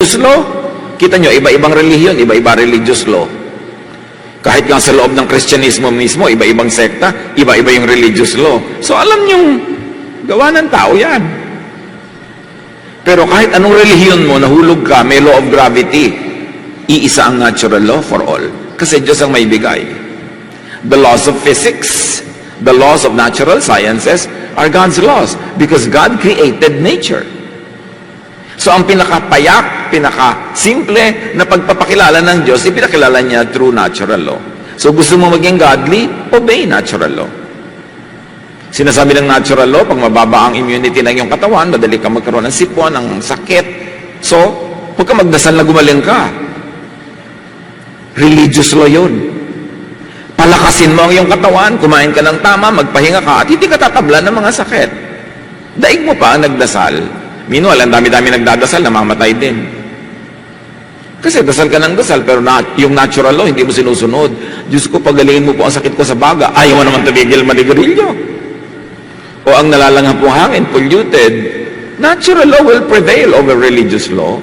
religious law, kita nyo, iba-ibang relihiyon, iba-iba religious law. Kahit nga sa loob ng Kristyanismo mismo, iba-ibang sekta, iba-iba yung religious law. So alam nyo, gawa ng tao yan. Pero kahit anong relihiyon mo, nahulog ka, may law of gravity, iisa ang natural law for all. Kasi Diyos ang may bigay. The laws of physics, the laws of natural sciences are God's laws because God created nature. So ang pinakapayak, pinakasimple na pagpapakilala ng Diyos, ipinakilala niya through natural law. So gusto mo maging godly, obey natural law. Sinasabi ng natural law, pag mababa ang immunity ng iyong katawan, madali ka magkaroon ng sipon, ng sakit. So, huwag ka magdasal na gumaling ka. Religious law yun. Palakasin mo ang iyong katawan, kumain ka ng tama, magpahinga ka, at hindi ka tatablan ng mga sakit. Daig mo pa ang nagdasal. Meanwhile, ang dami-dami nagdadasal, namamatay din. Kasi dasal ka ng dasal, pero yung natural law, hindi mo sinusunod. Diyos ko, pagalingin mo po ang sakit ko sa baga. Ayaw mo naman tumigil maligarilyo. O ang nalalanghap pong hangin, polluted. Natural law will prevail over religious law.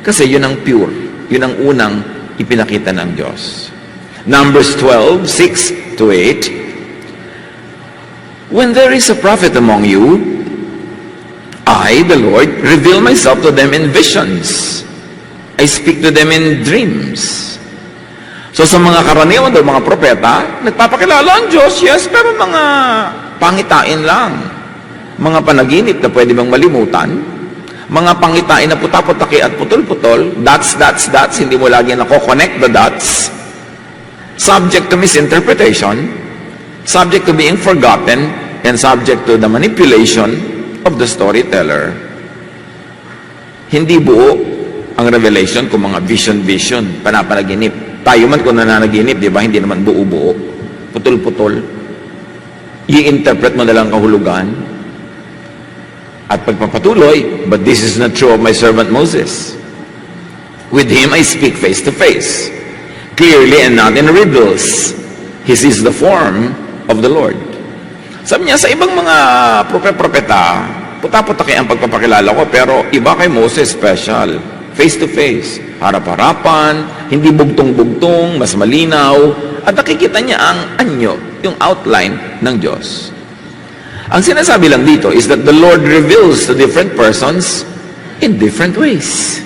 Kasi yun ang pure. Yun ang unang ipinakita ng Diyos. Numbers 12, 6 to 8. When there is a prophet among you, I, the Lord, reveal myself to them in visions. I speak to them in dreams. So sa mga karaniwan daw, mga propeta, nagpapakilala ang Diyos, yes, pero mga pangitain lang. Mga panaginip na pwede bang malimutan. Mga pangitain na putaputaki at putol-putol, dots, hindi mo lagi nako-connect the dots. Subject to misinterpretation, subject to being forgotten, and subject to the manipulation of the storyteller. Hindi buo ang revelation kung mga vision, panapanaginip. Tayo man kung nananaginip, di ba, hindi naman buo-buo. Putol-putol. I-interpret mo na lang kahulugan. At pagpapatuloy, but this is not true of my servant Moses. With him I speak face to face, clearly and not in riddles. He sees the form of the Lord. Sabi niya, sa ibang mga propeta, puta-putaki ang pagpapakilala ko, pero iba kay Moses special. Face to face, harap-harapan, hindi bugtong-bugtong, mas malinaw, at nakikita niya ang anyo, yung outline ng Diyos. Ang sinasabi lang dito is that the Lord reveals to different persons in different ways.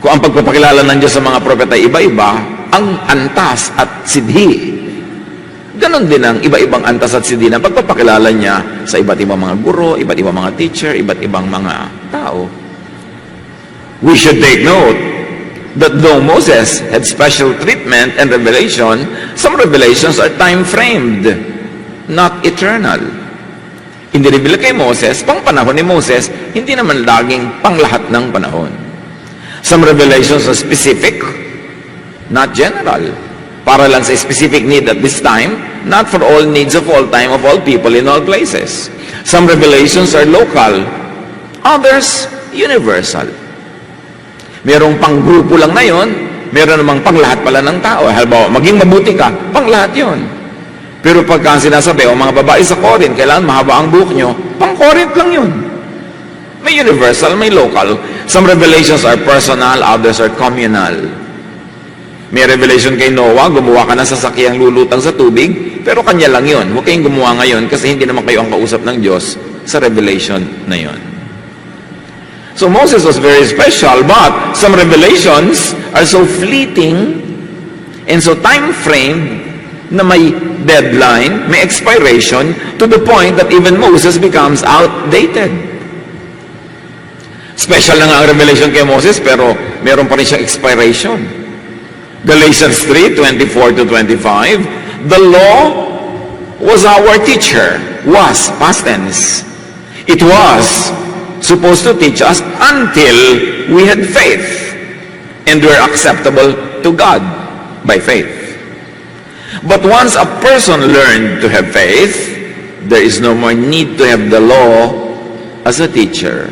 Kung ang pagpapakilala ng Diyos sa mga propeta iba-iba, ang antas at sidhi, ganon din ang iba-ibang antas at sidhi na pagpapakilala niya sa iba't ibang mga guro, iba't ibang mga teacher, iba't ibang mga tao. We should take note that though Moses had special treatment and revelation, some revelations are time-framed, not eternal. Inireveal kay Moses, pang panahon ni Moses, hindi naman laging pang lahat ng panahon. Some revelations are specific, not general. Para lang sa specific need at this time, not for all needs of all time, of all people, in all places. Some revelations are local, others universal. Merong pang grupo lang na yun, meron namang pang lahat pala ng tao. Halimbawa, maging mabuti ka, pang lahat yun. Pero pagka sinasabi, o mga babae sa Corinth, kailangan mahaba ang buhok nyo, pang Corinth lang yun. May universal, may local. Some revelations are personal, others are communal. May revelation kay Noah, gumawa ka ng sasakyang lulutang sa tubig, pero kanya lang yun. Huwag kayong gumawa ngayon kasi hindi naman kayo ang kausap ng Diyos sa revelation na yun. So Moses was very special, but some revelations are so fleeting and so time-framed na may deadline, may expiration, to the point that even Moses becomes outdated. Special na nga ang revelation kay Moses, pero meron pa rin siyang expiration. Galatians 3:24 to 25, the law was our teacher, was, past tense. It was supposed to teach us until we had faith and were acceptable to God by faith. But once a person learned to have faith, there is no more need to have the law as a teacher.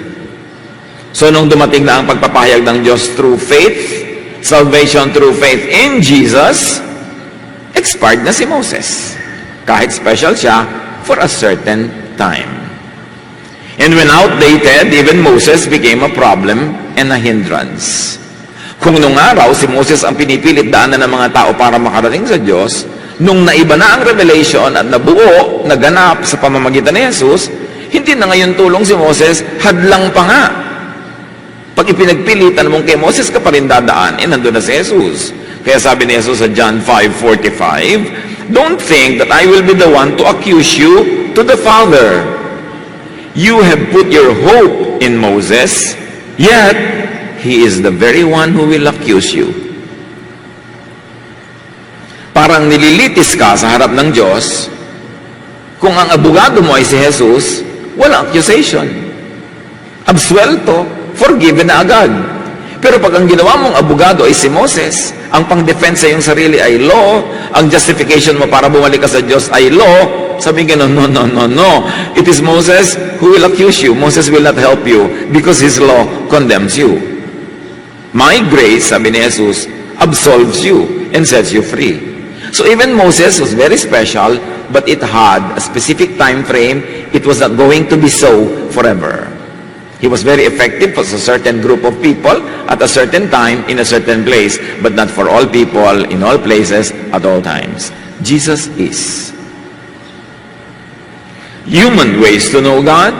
So nung dumating na ang pagpapahayag ng Diyos through faith, salvation through faith in Jesus, expired na si Moses. Kahit special siya for a certain time. And when outdated, even Moses became a problem and a hindrance. Kung nung araw, si Moses ang pinipilit daanan ng mga tao para makarating sa Diyos, nung naiba na ang revelation at nabuo, naganap sa pamamagitan ni Jesus, hindi na ngayon tulong si Moses, hadlang pa nga. Pag ipinagpilitan mong kay Moses ka pa rin dadaan, nandun na si Jesus. Kaya sabi ni Jesus sa John 5:45, "Don't think that I will be the one to accuse you to the Father. You have put your hope in Moses, yet he is the very one who will accuse you." Parang nililitis ka sa harap ng Diyos, kung ang abogado mo ay si Jesus, walang accusation. Absuelto, forgiven na agad. Pero pag ang ginawa mong abogado ay si Moses, ang pang-defense sa iyong sarili ay law, ang justification mo para bumalik ka sa Diyos ay law, sabi nga, no. It is Moses who will accuse you. Moses will not help you because his law condemns you. My grace, sabi ni Jesus, absolves you and sets you free. So even Moses was very special, but it had a specific time frame. It was not going to be so forever. He was very effective for a certain group of people at a certain time in a certain place, but not for all people in all places at all times. Jesus is. Human ways to know God.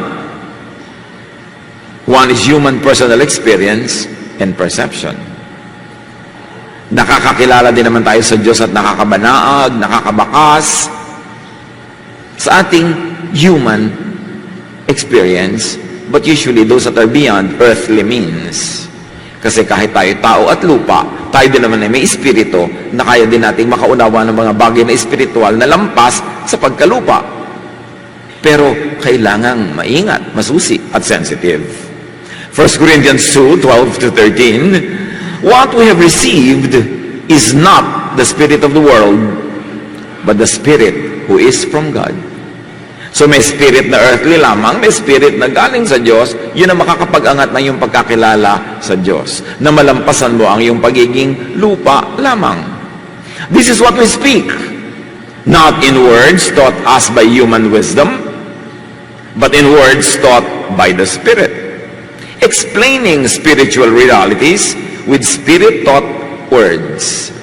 One is human personal experience and perception. Nakakakilala din naman tayo sa Diyos at nakakabanaag, nakakabakas sa ating human experience. But usually, those that are beyond earthly means. Kasi kahit tayo tao at lupa, tayo din naman ay may espiritu na kaya din nating makaunawa ng mga bagay na espiritual na lampas sa pagkalupa. Pero kailangang maingat, masusi at sensitive. 1 Corinthians 2:12-13, "What we have received is not the spirit of the world, but the Spirit who is from God." So may spirit na earthly lamang, may spirit na galing sa Diyos, yun ang makakapag-angat na yung pagkakilala sa Diyos, na malampasan mo ang yung pagiging lupa lamang. This is what we speak, not in words taught us by human wisdom, but in words taught by the Spirit, explaining spiritual realities with Spirit-taught words.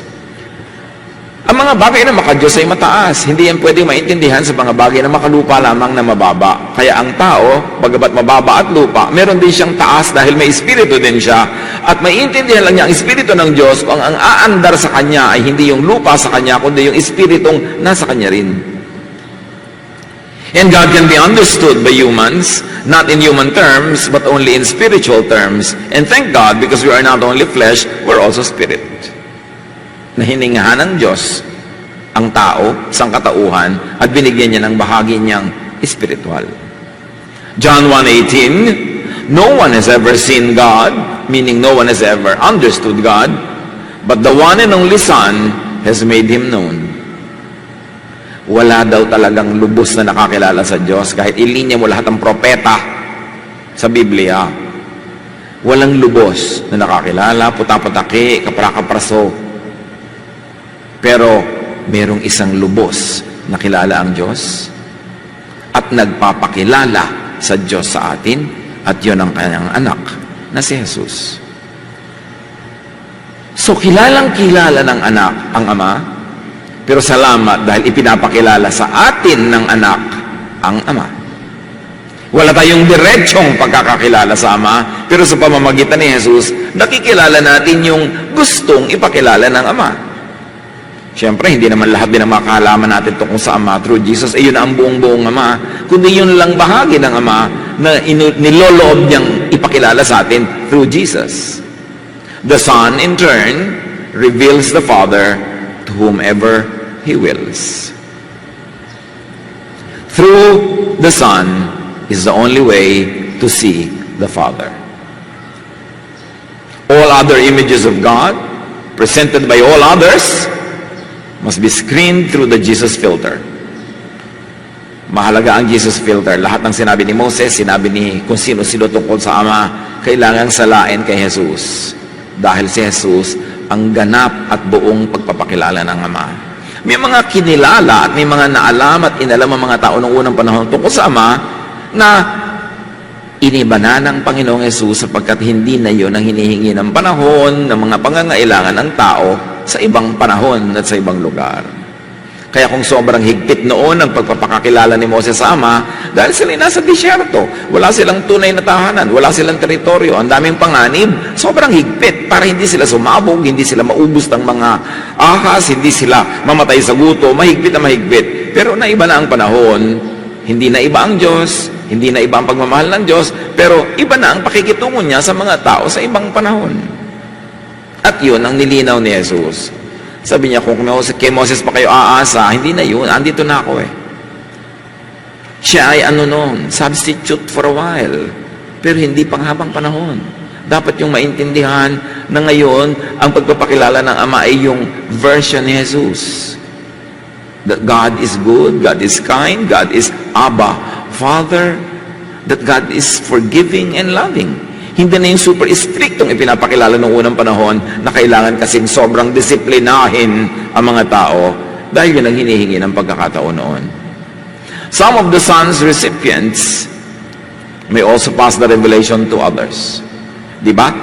Ang mga bagay na makadiyos ay mataas. Hindi yan pwedeng maintindihan sa mga bagay na makalupa lamang na mababa. Kaya ang tao, bagamat mababa at lupa, meron din siyang taas dahil may espiritu din siya. At maintindihan lang niya ang espiritu ng Diyos kung ang aandar sa kanya ay hindi yung lupa sa kanya, kundi yung espiritong nasa kanya rin. And God can be understood by humans, not in human terms, but only in spiritual terms. And thank God, because we are not only flesh, we're also spirit. Na hiningahan ng Diyos ang tao, sangkatauhan, at binigyan niya ng bahagi niyang espiritual. John 1:18, "No one has ever seen God," meaning no one has ever understood God, "but the one and only Son has made Him known." Wala daw talagang lubos na nakakilala sa Diyos. Kahit ilinya mo lahat ng propeta sa Biblia, walang lubos na nakakilala, puta-putaki, kapra-kapraso. Pero merong isang lubos na kilala ang Diyos at nagpapakilala sa Diyos sa atin, at yun ang kanyang anak na si Jesus. So kilalang-kilala ng anak ang Ama, pero salamat dahil ipinapakilala sa atin ng anak ang Ama. Wala tayong diretsong pagkakakilala sa Ama, pero sa pamamagitan ni Jesus, nakikilala natin yung gustong ipakilala ng Ama. Siyempre, hindi naman lahat din ang makakalaman natin tungkol sa Ama through Jesus. Yun ang buong-buong Ama. Kundi yun lang bahagi ng Ama na niloloob niyang ipakilala sa atin through Jesus. The Son, in turn, reveals the Father to whomever He wills. Through the Son is the only way to see the Father. All other images of God, presented by all others, must be screened through the Jesus filter. Mahalaga ang Jesus filter. Lahat ng sinabi ni Moses, sinabi ni kung sino-sino tungkol sa Ama, kailangang salain kay Jesus. Dahil si Jesus ang ganap at buong pagpapakilala ng Ama. May mga kinilala at may mga naalam at inalam ang mga tao ng unang panahon tungkol sa Ama na iniba na ng Panginoong Yesus sapagkat hindi na yon ang hinihingi ng panahon ng mga pangangailangan ng tao sa ibang panahon at sa ibang lugar. Kaya kung sobrang higpit noon ang pagpapakakilala ni Moses sa Ama, dahil sila nasa disyerto, wala silang tunay na tahanan, wala silang teritoryo, ang daming panganib, sobrang higpit para hindi sila sumabog, hindi sila maubos ng mga ahas, hindi sila mamatay sa guto, mahigpit na mahigpit. Pero naiba na ang panahon, hindi na iba ang Diyos, hindi na iba ang pagmamahal ng Diyos, pero iba na ang pakikitungo niya sa mga tao sa ibang panahon. At yun ang nilinaw ni Jesus. Sabi niya, kung kay Moses pa kayo aasa, hindi na yun, andito na ako eh. Siya ay substitute for a while, pero hindi panghabang panahon. Dapat yung maintindihan na ngayon, ang pagpapakilala ng Ama ay yung version ni Jesus. That God is good, God is kind, God is Abba, Father, that God is forgiving and loving. Hindi na yung super strictong ipinapakilala noong unang panahon na kailangan kasing sobrang disiplinahin ang mga tao dahil yun ang hinihingi ng pagkakataon noon. Some of the Son's recipients may also pass the revelation to others. Di ba?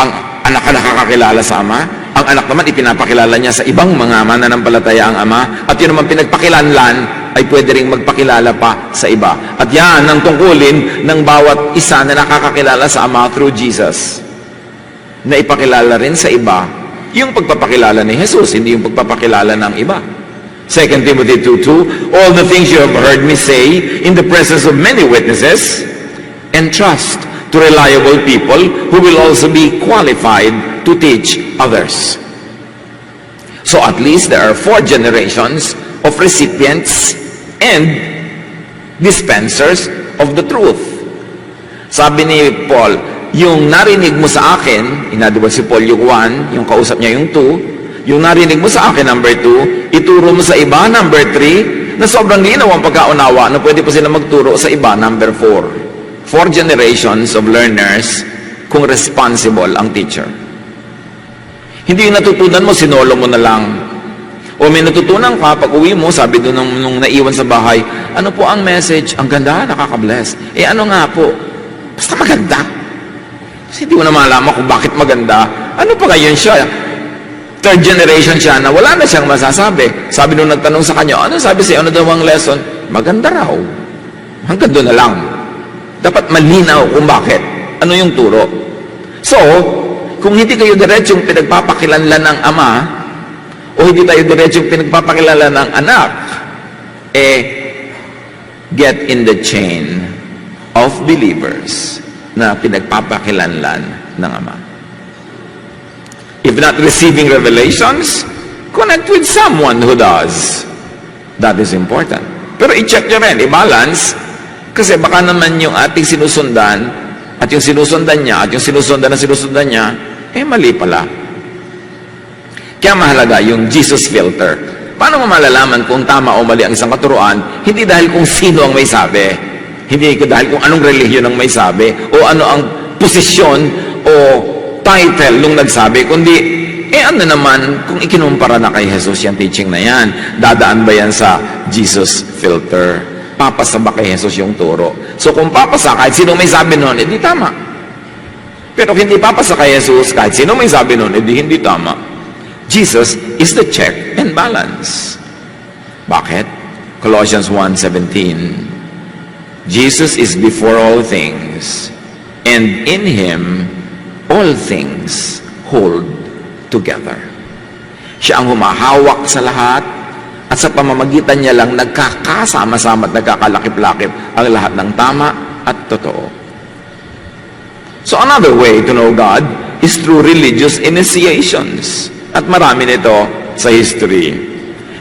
Ang anak na nakakakilala sa Ama, ang anak naman ipinapakilala niya sa ibang mga mananampalataya ang Ama, at yun naman pinagpakilanlan ay pwede ring magpakilala pa sa iba. At yan ang tungkulin ng bawat isa na nakakakilala sa Ama through Jesus. Na ipakilala rin sa iba yung pagpapakilala ni Jesus, hindi yung pagpapakilala ng iba. 2 Timothy 2:2, all the things you have heard me say in the presence of many witnesses, entrust to reliable people who will also be qualified to teach others. So at least there are 4 generations of recipients and dispensers of the truth. Sabi ni Paul, yung narinig mo sa akin, in other words, si Paul yung 1, yung kausap niya yung 2, yung narinig mo sa akin, number 2, ituro mo sa iba, number 3, na sobrang linaw ang pagkaunawa na pwede pa sila magturo sa iba, number 4. 4 generations of learners kung responsible ang teacher. Hindi yung natutunan mo, sinolo mo na lang. O may natutunan ka, pag uwi mo, sabi doon nung naiwan sa bahay, ano po ang message? Ang ganda, nakaka-bless. Ano nga po? Basta maganda. Kasi hindi mo na malaman kung bakit maganda. Ano pa ngayon siya? 3rd generation siya na wala na siyang masasabi. Sabi nung nagtanong sa kanya, ano sabi sa'yo? Ano daw ang lesson? Maganda raw. Hanggang doon na lang. Dapat malinaw kung bakit. Ano yung turo? So, kung hindi kayo diretsong pinagpapakilanlan ng Ama, o hindi tayo diretsong pinagpapakilala ng anak, get in the chain of believers na pinagpapakilanlan ng Ama. If not receiving revelations, connect with someone who does. That is important. Pero i-check nyo rin, i-balance, kasi baka naman yung ating sinusundan, at yung sinusundan niya, at yung sinusundan na sinusundan niya, mali pala. Kaya mahalaga yung Jesus filter. Paano mo malalaman kung tama o mali ang isang katuruan? Hindi dahil kung sino ang may sabi. Hindi dahil kung anong relihiyon ang may sabi o ano ang posisyon o title nung nagsabi, kundi ano naman kung ikinumpara na kay Jesus yung teaching na yan? Dadaan ba yan sa Jesus filter? Papasa ba kay Jesus yung turo? So kung papasa, kahit sino may sabi noon, edi tama. Pero kung hindi papasa kay Jesus, kahit sino may sabi noon, edi hindi tama. Jesus is the check and balance. Bakit? Colossians 1:17. Jesus is before all things, and in Him all things hold together. Siya ang humahawak sa lahat, at sa pamamagitan niya lang nagkakasama-sama at nagkakalakip-lakip ang lahat ng tama at totoo. So another way to know God is through religious initiations. At marami nito sa history.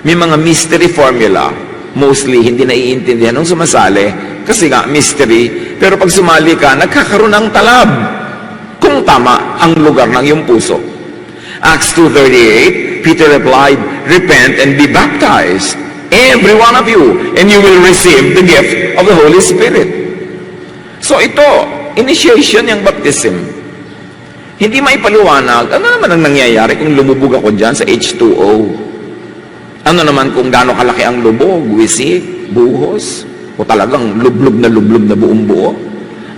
May mga mystery formula. Mostly, hindi naiintindihan nung sumasali kasi nga, mystery. Pero pag sumali ka, nagkakaroon ng talab kung tama ang lugar ng iyong puso. Acts 2:38, Peter replied, repent and be baptized, every one of you, and you will receive the gift of the Holy Spirit. So ito, initiation yung baptism. Hindi maipaliwanag, ano naman ang nangyayari kung lumubog ako dyan sa H2O? Ano naman kung gaano kalaki ang lubog, wisik, buhos, o talagang lublob na buong buo?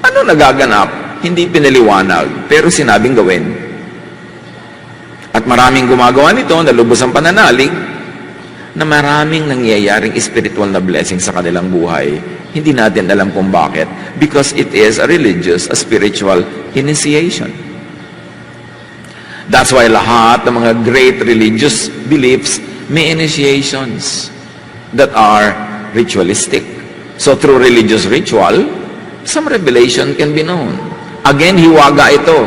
Ano nagaganap? Hindi pinaliwanag, pero sinabing gawin. At maraming gumagawa nito, nalubos ang pananalig, na maraming nangyayaring spiritual na blessing sa kanilang buhay. Hindi natin alam kung bakit. Because it is a religious, a spiritual initiation. That's why lahat ng mga great religious beliefs may initiations that are ritualistic. So through religious ritual, some revelation can be known. Again, hiwaga ito.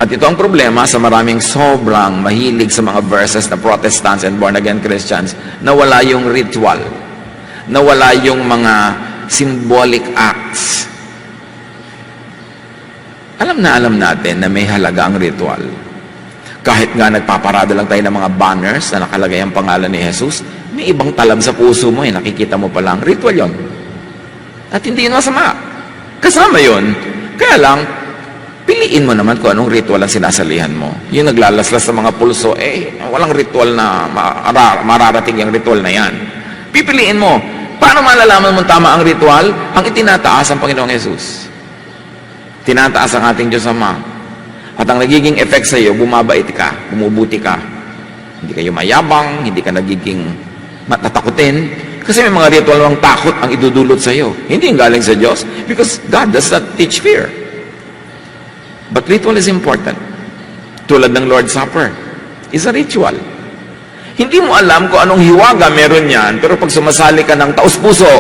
At ito ang problema sa maraming sobrang mahilig sa mga verses na Protestants and born-again Christians, na wala yung ritual, na wala yung mga symbolic acts. Alam natin na may halaga ang ritual. Kahit nga nagpaparada lang tayo ng mga banners na nakalagay ang pangalan ni Jesus, may ibang talab sa puso mo, nakikita mo pa lang, ritual yon. At hindi yun masama. Kasama yun. Kaya lang, piliin mo naman kung anong ritual ang sinasalihan mo. Yung naglalaslas sa mga pulso, walang ritual na mararating yung ritual na yan. Pipiliin mo. Paano malalaman mo tama ang ritual? Ang itinataas ang Panginoong Jesus. Tinataas ang ating Diyos Ama. At ang nagiging effect sa iyo, bumabait ka, bumubuti ka. Hindi kayo mayabang, hindi ka nagiging matatakutin. Kasi may mga ritual ng takot ang idudulot sa iyo. Hindi yung galing sa Diyos. Because God does not teach fear. But ritual is important. Tulad ng Lord's Supper, is a ritual. Hindi mo alam kung anong hiwaga meron yan, pero pag sumasali ka ng taos-puso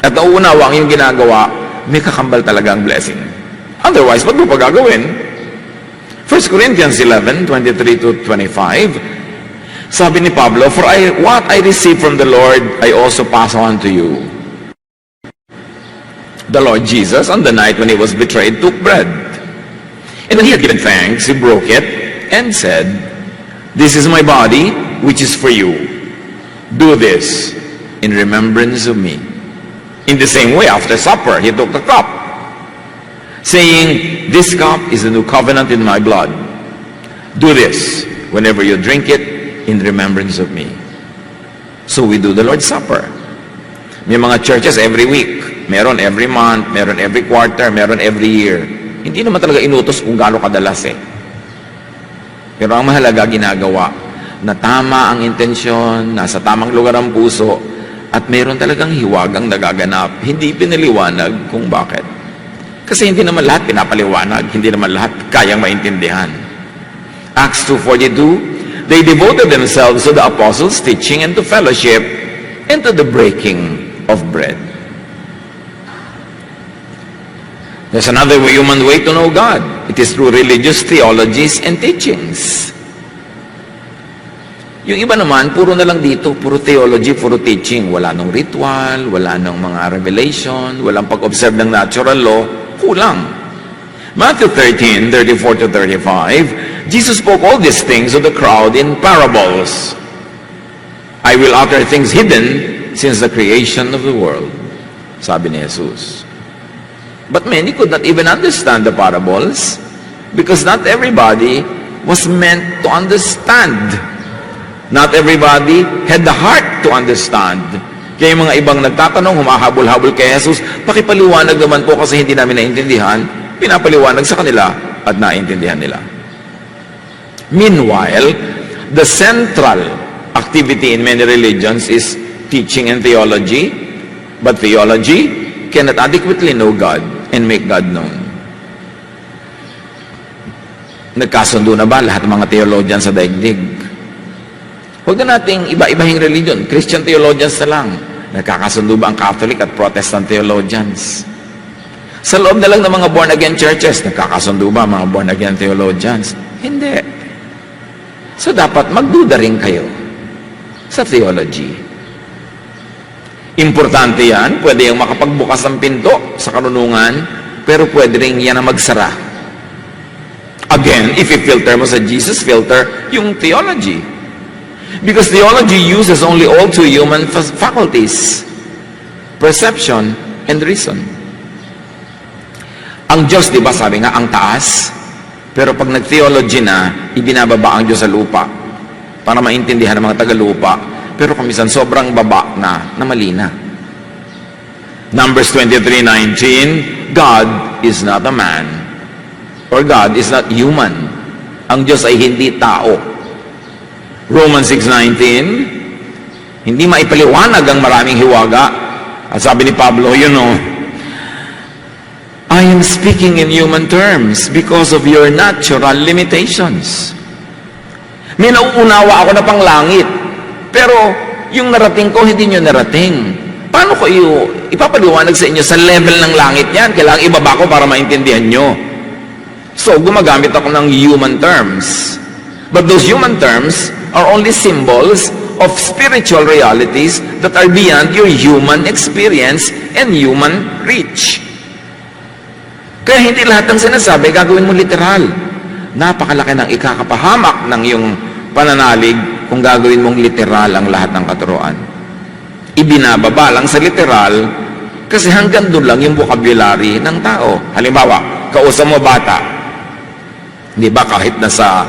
at nauunawa ang iyong ginagawa, may kakambal talaga ang blessing. Otherwise, ba't mo pa gagawin? 1 Corinthians 11:23-25, sabi ni Pablo, "For what I received from the Lord, I also pass on to you. The Lord Jesus, on the night when he was betrayed, took bread. And when he had given thanks, he broke it and said, 'This is my body, which is for you. Do this in remembrance of me.' In the same way, after supper, he took the cup, saying, 'This cup is the new covenant in my blood. Do this whenever you drink it in remembrance of me.'" So we do the Lord's Supper. May mga churches every week. Meron every month, meron every quarter, meron every year. Hindi naman talaga inutos kung gaano kadalas Pero ang mahalaga ginagawa, na tama ang intensyon, nasa tamang lugar ang puso, at meron talagang hiwagang nagaganap. Hindi pinaliwanag kung bakit. Kasi hindi naman lahat pinapaliwanag, hindi naman lahat kayang maintindihan. Acts 2:42, "They devoted themselves to the apostles' teaching and to fellowship and to the breaking of bread." There's another human way to know God. It is through religious theologies and teachings. Yung iba naman, puro na lang dito, puro theology, puro teaching. Wala nung ritual, wala nung mga revelation, walang pag-observe ng natural law, kulang. Matthew 13:34-35, Jesus spoke all these things to the crowd in parables. "I will utter things hidden since the creation of the world," sabi ni Jesus. But many could not even understand the parables because not everybody was meant to understand. Not everybody had the heart to understand. Kaya yung mga ibang nagtatanong, humahabol-habol kay Jesus, "Pakipaliwanag naman po kasi hindi namin naintindihan." Pinapaliwanag sa kanila at naintindihan nila. Meanwhile, the central activity in many religions is teaching and theology, but theology cannot adequately know God and make God known. Nagkasundo na ba lahat ng mga theologians sa daigdig? Huwag na nating iba-ibahing religion. Christian theologians na lang. Nagkakasundo ba ang Catholic at Protestant theologians? Sa loob na lang ng mga born-again churches, nagkakasundo ba mga born-again theologians? Hindi. So dapat magduda rin kayo sa theology. Importante yan, pwede yung makapagbukas ng pinto sa karunungan, pero pwede rin yan na magsara. Again, if i-filter mo sa Jesus filter, yung theology. Because theology uses only all two human faculties, perception and reason. Ang Diyos, di ba, sabi nga, ang taas, pero pag nag-theology na, ibinababa ang Diyos sa lupa para maintindihan ng mga taga-lupa. Pero kamisan sobrang baba na mali na. Numbers 23:19, God is not a man, or God is not human. Ang Diyos ay hindi tao. Romans 6:19, hindi maipaliwanag ang maraming hiwaga. At sabi ni Pablo, I am speaking in human terms because of your natural limitations. May nauunawa ako na pang langit, pero yung narating ko, hindi nyo narating. Paano ko ipapaliwanag sa inyo sa level ng langit yan? Kailangan ibaba ko para maintindihan nyo. So, gumagamit ako ng human terms. But those human terms are only symbols of spiritual realities that are beyond your human experience and human reach. Kaya hindi lahat ng sinasabi gagawin mo literal. Napakalaki ng ikakapahamak ng iyong pananalig kung gagawin mong literal ang lahat ng katuruan. Ibinababa lang sa literal kasi hanggang doon lang yung vocabulary ng tao. Halimbawa, kausap mo bata. Di ba kahit na sa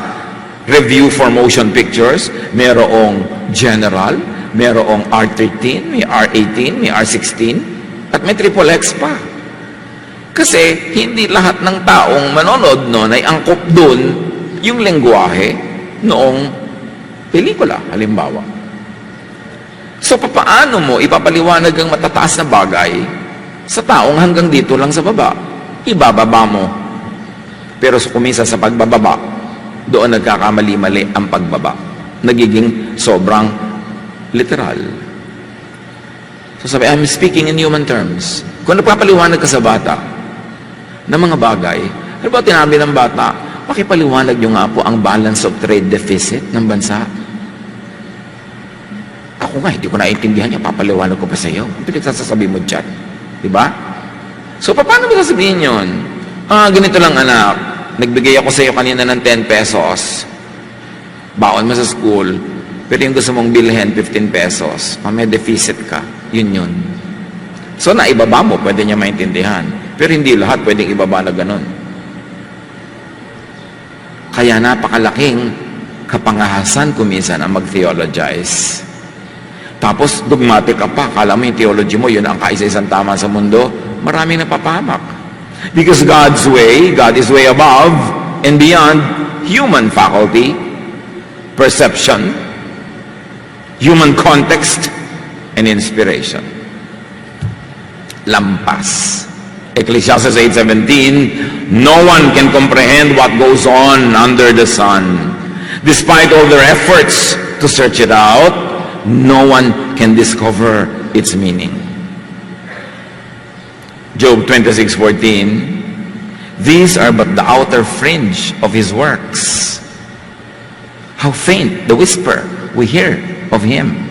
review for motion pictures, merong general, merong R13, may R18, may R16, at may XXX pa. Kasi hindi lahat ng taong manonood noon ay angkop doon yung lengguwahe noong pelikula, halimbawa. So, paano mo ipapaliwanag ang matataas na bagay sa taong hanggang dito lang sa baba? Ibababa mo. Pero kumisa sa pagbababa, doon nagkakamali-mali ang pagbaba. Nagiging sobrang literal. So sabi, I'm speaking in human terms. Kung napapaliwanag ka sa bata ng mga bagay, ano ba tinabi ng bata? Pakipaliwanag nyo nga po ang balance of trade deficit ng bansa. Ako nga, hindi ko naiintindihan niya, papaliwanag ko pa sa iyo. Ang pinagsasabi mo dyan. Diba? So, paano mo sasabihin yun? Ganito lang anak, nagbigay ako sa iyo kanina ng 10 pesos. Baon mo sa school, pero yung gusto mong bilhin, 15 pesos. May deficit ka. Yun. So, naibaba mo, pwede niya maintindihan. Pero hindi lahat pwedeng ibaba na ganun. Kaya napakalaking kapangahasan kuminsan ang mag-theologize. Tapos, dogmatic ka pa. Kala mo yung theology mo, yun ang kaisa-isang tama sa mundo. Maraming napapahamak. Because God's way, God is way above and beyond human faculty, perception, human context, and inspiration. Lampas. Ecclesiastes 8:17, no one can comprehend what goes on under the sun. Despite all their efforts to search it out, no one can discover its meaning. Job 26:14, these are but the outer fringe of his works. How faint the whisper we hear of him.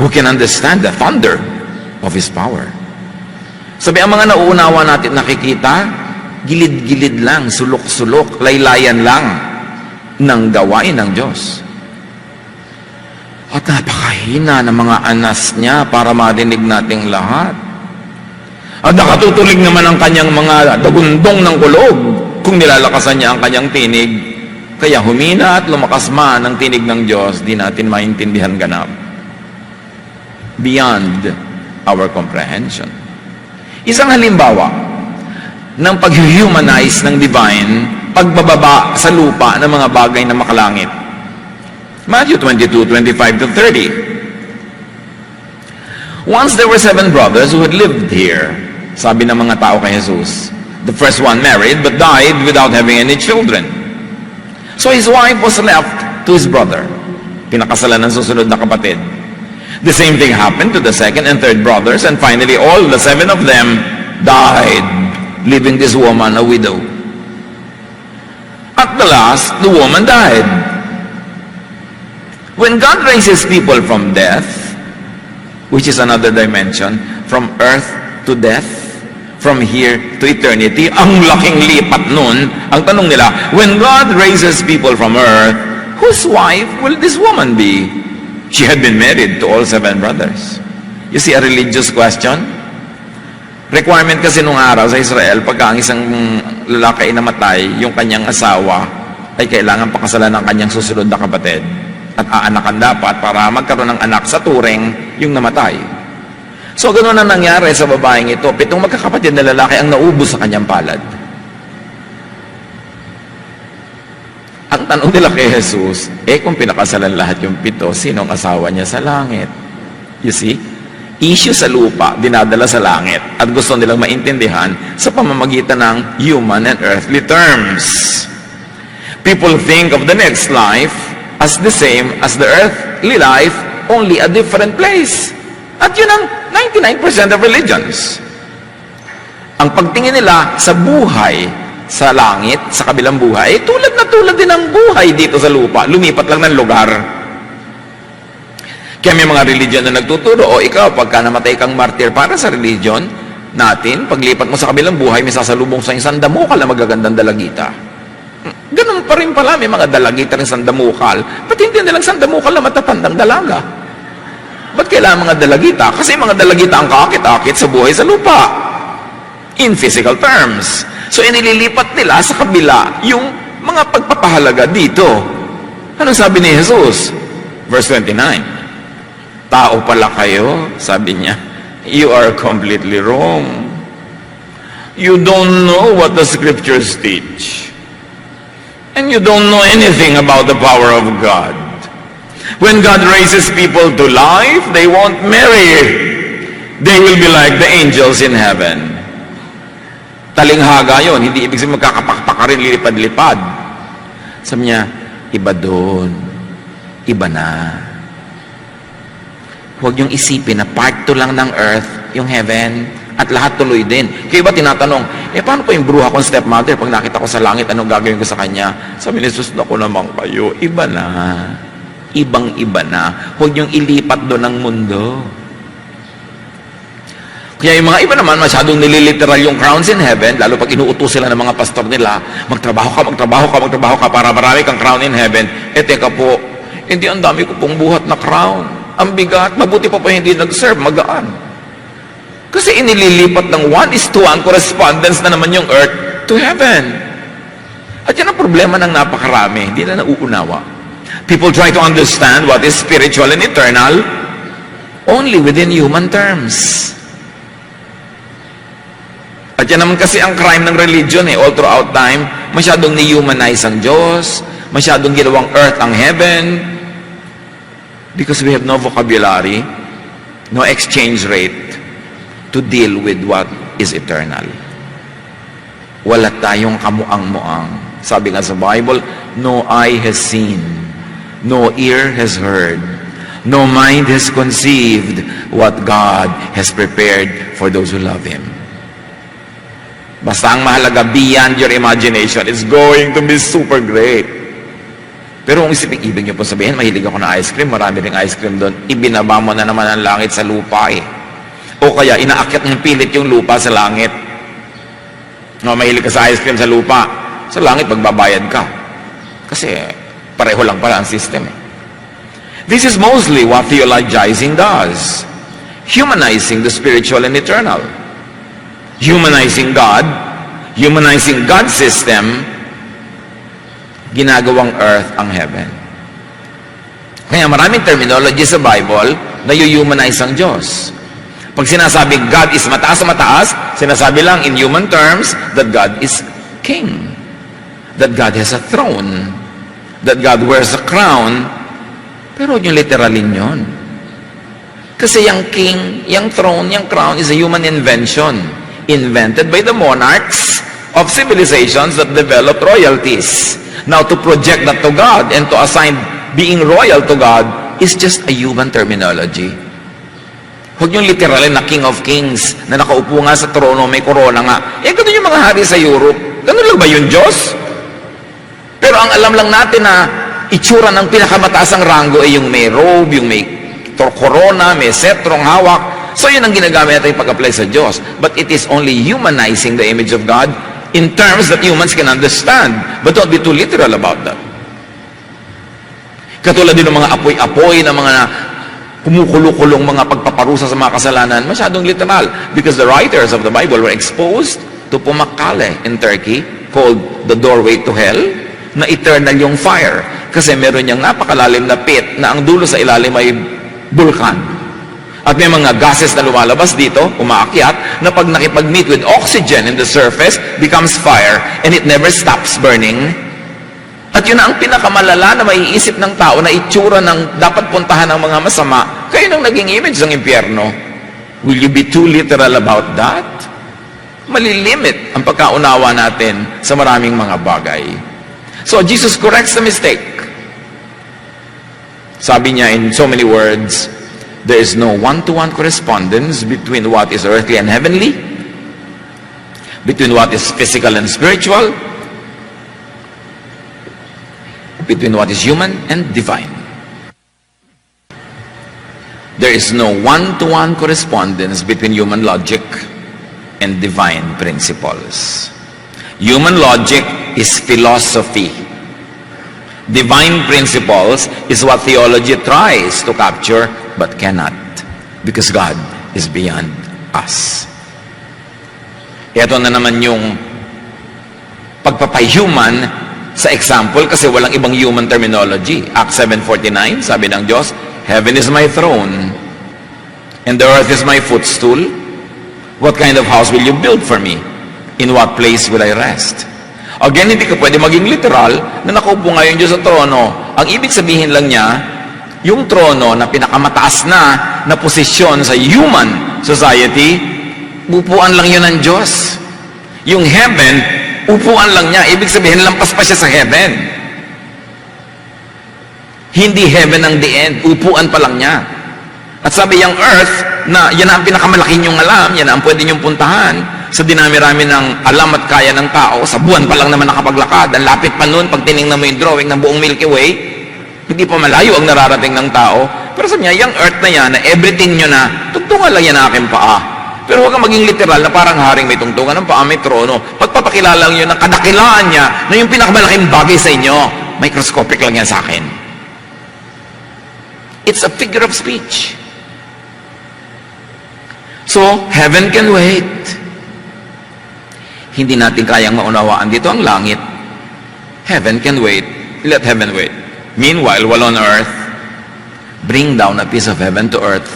Who can understand the thunder of his power? Sabi, ang mga nauunawa natin nakikita, gilid-gilid lang, sulok-sulok, laylayan lang ng gawain ng Diyos. At napakahina ng mga anas niya para marinig nating lahat. At nakatutulig naman ang kanyang mga dagundong ng kulog kung nilalakasan niya ang kanyang tinig. Kaya humina at lumakas man ang tinig ng Diyos, di natin maintindihan ganap. Beyond our comprehension. Isang halimbawa ng pag-humanize ng divine, pagbababa sa lupa ng mga bagay na makalangit. Matthew 22:25-30. Once there were 7 brothers who had lived here. Sabi ng mga tao kay Jesus. The first one married but died without having any children. So his wife was left to his brother. Pinakasalan ng susunod na kapatid. The same thing happened to the second and third brothers, and finally all the 7 of them died, leaving this woman a widow. At the last, the woman died. When God raises people from death, which is another dimension, from earth to death, from here to eternity, ang laking lipat nun. Ang tanong nila, when God raises people from earth, whose wife will this woman be? She had been married to all 7 brothers. You see, a religious question? Requirement kasi nung araw sa Israel, pagka ang isang lalaki ay namatay, yung kanyang asawa ay kailangan pakasalan ng kanyang susunod na kapatid. At aanakan dapat para magkaroon ng anak sa turing yung namatay. So, ganoon na nangyari sa babaeng ito. 7 magkakapatid na lalaki ang naubos sa kanyang palad. Ang tanong nila kay Jesus, kung pinakasalan lahat yung 7, sinong asawa niya sa langit? You see? Issue sa lupa, dinadala sa langit. At gusto nilang maintindihan sa pamamagitan ng human and earthly terms. People think of the next life as the same as the earthly life, only a different place. At yun ang 99% of religions. Ang pagtingin nila sa buhay sa langit, sa kabilang buhay, tulad na tulad din ng buhay dito sa lupa. Lumipat lang ng lugar. Kaya may mga religion na nagtuturo, ikaw, pagka namatay kang martyr para sa religion natin, paglipat mo sa kabilang buhay, may sasalubong sa isang damukal na magagandang dalagita. Ganun pa rin pala, may mga dalagita rin sandamukal. Ba't hindi nilang sandamukal na matatandang dalaga? Ba't kailangan mga dalagita? Kasi mga dalagita ang kaakit-akit sa buhay sa lupa. In physical terms. So, inililipat nila sa kabila yung mga pagpapahalaga dito. Anong sabi ni Jesus? Verse 29. Tao pala kayo, sabi niya. You are completely wrong. You don't know what the scriptures teach. And you don't know anything about the power of God. When God raises people to life, they won't marry. They will be like the angels in heaven. Talinghaga yon, hindi ibig sabihin magkakapakpak ka rin, lilipad-lipad. Sabi niya, iba doon. Iba na. Huwag niyong isipin na part 2 lang ng earth, yung heaven, at lahat tuloy din. Kaya iba tinatanong, paano po yung bruha kong stepmother? Pag nakita ko sa langit, anong gagawin ko sa kanya? Sabi ni Jesus, naku naman kayo, iba na. Ibang-iba na. Huwag niyong ilipat doon ang mundo. Kaya yung mga iba naman, masyadong nililiteral yung crowns in heaven, lalo pag inuutos sila ng mga pastor nila, magtrabaho ka para marami kang crown in heaven. Teka po, hindi ang dami ko pong buhat na crown. Ang bigat, mabuti pa hindi nag-serve, magaan. Kasi inililipat ng 1:1 correspondence na naman yung earth to heaven. At yan ang problema ng napakarami, hindi na nauunawa. People try to understand what is spiritual and eternal only within human terms. At yan naman kasi ang crime ng religion all throughout time, masyadong ni-humanize ang Diyos, masyadong ginawang earth ang heaven, because we have no vocabulary, no exchange rate to deal with what is eternal. Wala tayong kamuang-muang. Sabi nga sa Bible, no eye has seen, no ear has heard, no mind has conceived what God has prepared for those who love Him. Basta ang mahalaga, beyond your imagination, it's going to be super great. Pero kung ibig niyo po sabihin, mahilig ako na ice cream, marami ring ice cream doon, ibinaba mo na naman ang langit sa lupa O kaya, inaakyat ng pilit yung lupa sa langit. No, mahilig ka sa ice cream sa lupa. Sa langit, magbabayad ka. Kasi, pareho lang pala ang system This is mostly what theologizing does. Humanizing the spiritual and eternal. Humanizing God, humanizing God's system, ginagawang earth ang heaven. Kaya maraming terminology sa Bible na humanize ang Diyos. Pag sinasabi God is mataas, sinasabi lang in human terms that God is king. That God has a throne. That God wears a crown. Pero yung literalin yun. Kasi yung king, yung throne, yung crown is a human invention. Invented by the monarchs of civilizations that developed royalties. Now, to project that to God and to assign being royal to God is just a human terminology. Huwag yung literally na King of Kings na nakaupo nga sa trono, may corona nga. Ganun yung mga hari sa Europe. Ganun lang ba yung Diyos? Pero ang alam lang natin na itsura ng pinakamataasang rango ay yung may robe, yung may corona, may setrong hawak. So, yun ang ginagamit natin pag-apply sa Diyos. But it is only humanizing the image of God in terms that humans can understand. But don't be too literal about that. Katulad din ng mga apoy-apoy na mga kumukulo-kulong mga pagpaparusa sa mga kasalanan, masyadong literal. Because the writers of the Bible were exposed to Pumakkale in Turkey, called the doorway to hell, na eternal yung fire. Kasi meron niyang napakalalim na pit na ang dulo sa ilalim ay bulkan. At may mga gases na lumalabas dito, umaakyat, na pag nakipag-meet with oxygen in the surface, becomes fire, and it never stops burning. At yun na ang pinakamalala na maiisip ng tao na itsura ng dapat puntahan ng mga masama, kayo nang naging image ng impyerno. Will you be too literal about that? Malilimit ang pagkaunawa natin sa maraming mga bagay. So, Jesus corrects the mistake. Sabi niya in so many words, there is no one-to-one correspondence between what is earthly and heavenly, between what is physical and spiritual, between what is human and divine. There is no one-to-one correspondence between human logic and divine principles. Human logic is philosophy. Divine principles is what theology tries to capture but cannot, because God is beyond us. Ito na naman yung pagpapay-human sa example, kasi walang ibang human terminology. Acts 7:49, sabi ng Diyos, heaven is my throne, and the earth is my footstool. What kind of house will you build for me? In what place will I rest? Again, hindi ka pwede maging literal na nakaupo nga yung Diyos sa trono. Ang ibig sabihin lang niya, yung trono na pinakamataas na posisyon sa human society, upuan lang yun ng Diyos. Yung heaven, upuan lang niya. Ibig sabihin, lampas pa siya sa heaven. Hindi heaven ang the end. Upuan pa lang niya. At sabi yung earth, na yan ang pinakamalaki niyong alam, yan ang pwede niyong puntahan. Sa dinami-rami ng alam at kaya ng tao, sa buwan pa lang naman nakapaglakad. Ang lapit pa nun, pag tinignan mo yung drawing ng buong Milky Way, hindi pa malayo ang nararating ng tao. Pero sabi niya, yung earth na yan, na everything nyo na, tugtungan lang yan ang aking paa. Pero huwag kang maging literal na parang haring may tungtungan ng paa, may trono. Pagpapakilala nyo ng kadakilaan niya na yung pinakamalaking bagay sa inyo, microscopic lang yan sa akin. It's a figure of speech. So, heaven can wait. Hindi natin kayang maunawaan dito ang langit. Heaven can wait. Let heaven wait. Meanwhile, while on earth, bring down a piece of heaven to earth.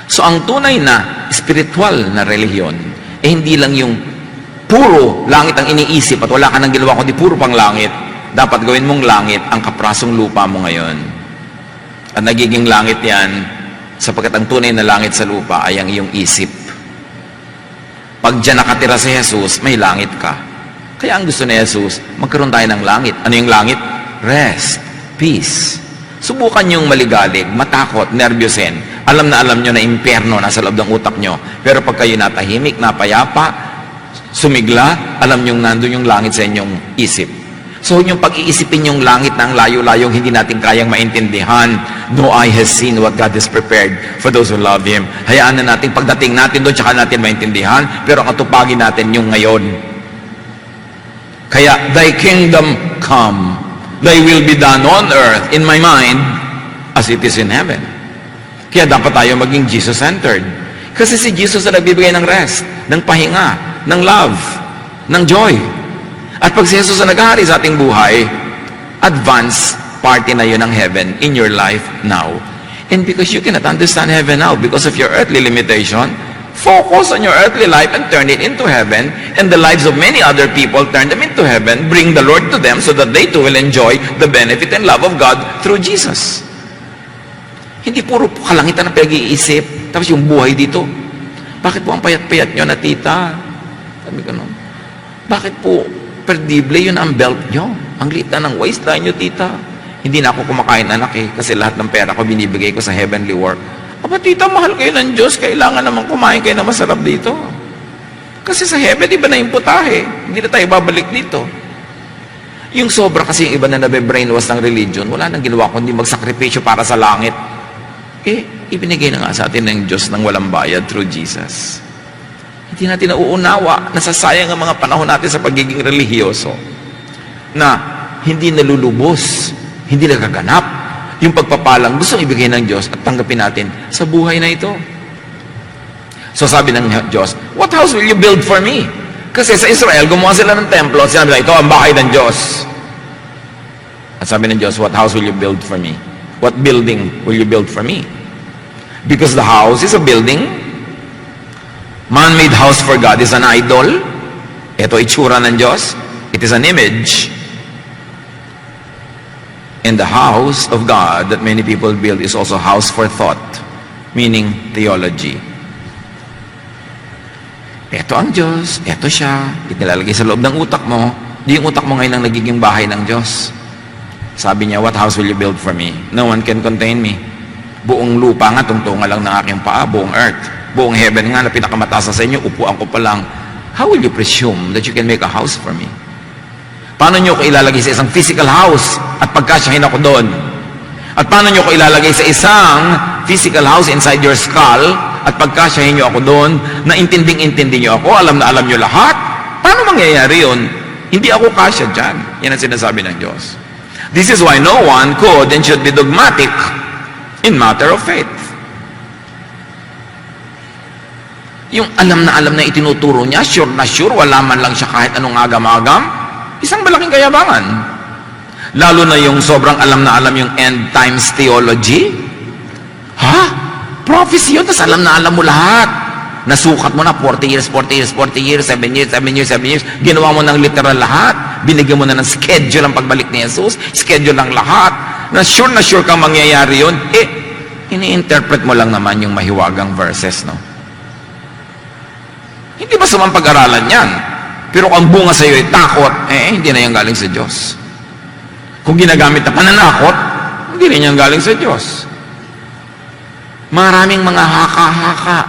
So, ang tunay na spiritual na relihiyon, hindi lang yung puro langit ang iniisip at wala ka nang ginawa kundi puro pang langit. Dapat gawin mong langit ang kaprasong lupa mo ngayon. At nagiging langit yan, sapagkat ang tunay na langit sa lupa ay ang iyong isip. Pag dyan nakatira si Jesus, may langit ka. Kaya ang gusto ni Jesus, magkaroon tayo ng langit. Ano yung langit? Rest, peace. Subukan yung maligalig, matakot, nervyosin. Alam nyo na impyerno nasa loob ng utak nyo. Pero pag kayo natahimik, napayapa, sumigla, alam nyo nandun yung langit sa inyong isip. So yung pag-iisipin yung langit na ang layo-layong hindi natin kayang maintindihan. No eye has seen what God has prepared for those who love Him. Hayaan na natin, pagdating natin doon, tsaka natin maintindihan, pero ang atupagin natin yung ngayon. Kaya, Thy kingdom come, Thy will be done on earth, in my mind, as it is in heaven. Kaya dapat tayo maging Jesus-centered. Kasi si Jesus na nagbibigay ng rest, ng pahinga, ng love, ng joy. At pag si Jesus na naghahari sa ating buhay, advance party na yun ng heaven in your life now. And because you cannot understand heaven now because of your earthly limitation, focus on your earthly life and turn it into heaven, and the lives of many other people, turn them into heaven, bring the Lord to them so that they too will enjoy the benefit and love of God through Jesus. Hindi puro kalangitan na pag-iisip, tapos yung buhay dito. Bakit po ang payat-payat nyo na tita? Sabi ko, no? Bakit po perdible yun ang belt nyo? Ang liit na ng waistline nyo, tita. Hindi na ako kumakain, anak kasi lahat ng pera ko binibigay ko sa heavenly work. Aba, tita, mahal kayo ng Diyos, kailangan naman kumain kayo na masarap dito. Kasi sa heaven, iba na yung putahe. Hindi na tayo babalik dito. Yung sobra kasi yung iba na nabe-brainwash ng religion, wala nang ginawa kundi magsakripisyo para sa langit. Ibinigay na nga sa atin ng Diyos ng walang bayad through Jesus. Hindi natin nauunawa, nasasayang ang mga panahon natin sa pagiging relihiyoso na hindi nalulubos, hindi nagaganap yung pagpapalang gustong ibigay ng Diyos at tanggapin natin sa buhay na ito. So sabi ng Diyos, what house will you build for me? Kasi sa Israel, gumawa sila ng templo at sinabi, ito ang bahay ng Diyos. At sabi ng Diyos, what house will you build for me? What building will you build for me? Because the house is a building. Man-made house for God is an idol. Ito itsura ng Diyos. It is an image. And the house of God that many people build is also a house for thought, meaning theology. Ito ang Diyos, ito siya, itilalagay sa loob ng utak mo. Di yung utak mo ngayon ang nagiging bahay ng Diyos. Sabi niya, what house will you build for me? No one can contain me. Buong lupa nga, tungtungan lang ng aking paa, buong earth. Buong heaven nga na pinakamataas sa inyo, upuan ko pa lang. How will you presume that you can make a house for me? Paano nyo ko ilalagay sa isang physical house at pagkasyahin ako doon? At paano nyo ko ilalagay sa isang physical house inside your skull at pagkasyahin nyo ako doon na intinding-intindi nyo ako, alam na alam nyo lahat? Paano mangyayari yun? Hindi ako kasya dyan. Yan ang sinasabi ng Diyos. This is why no one could and should be dogmatic in matter of faith. Yung alam na itinuturo niya, sure na sure, wala man lang siya kahit anong agam-agam, isang malaking kayabangan. Lalo na yung sobrang alam na alam yung end times theology. Ha? Prophecy yun, tas alam na alam mo lahat. Nasukat mo na 40 years, 7 years. Ginawa mo ng literal lahat. Binigyan mo na ng schedule ang pagbalik ni Jesus. Schedule ng lahat. Na sure kang mangyayari yun. Ini-interpret mo lang naman yung mahiwagang verses, no? Hindi ba sumang pag-aralan yan? Pero kung ang bunga sa iyo ay takot, hindi na yan galing sa Diyos. Kung ginagamit na pananakot, hindi rin yan galing sa Diyos. Maraming mga haka-haka.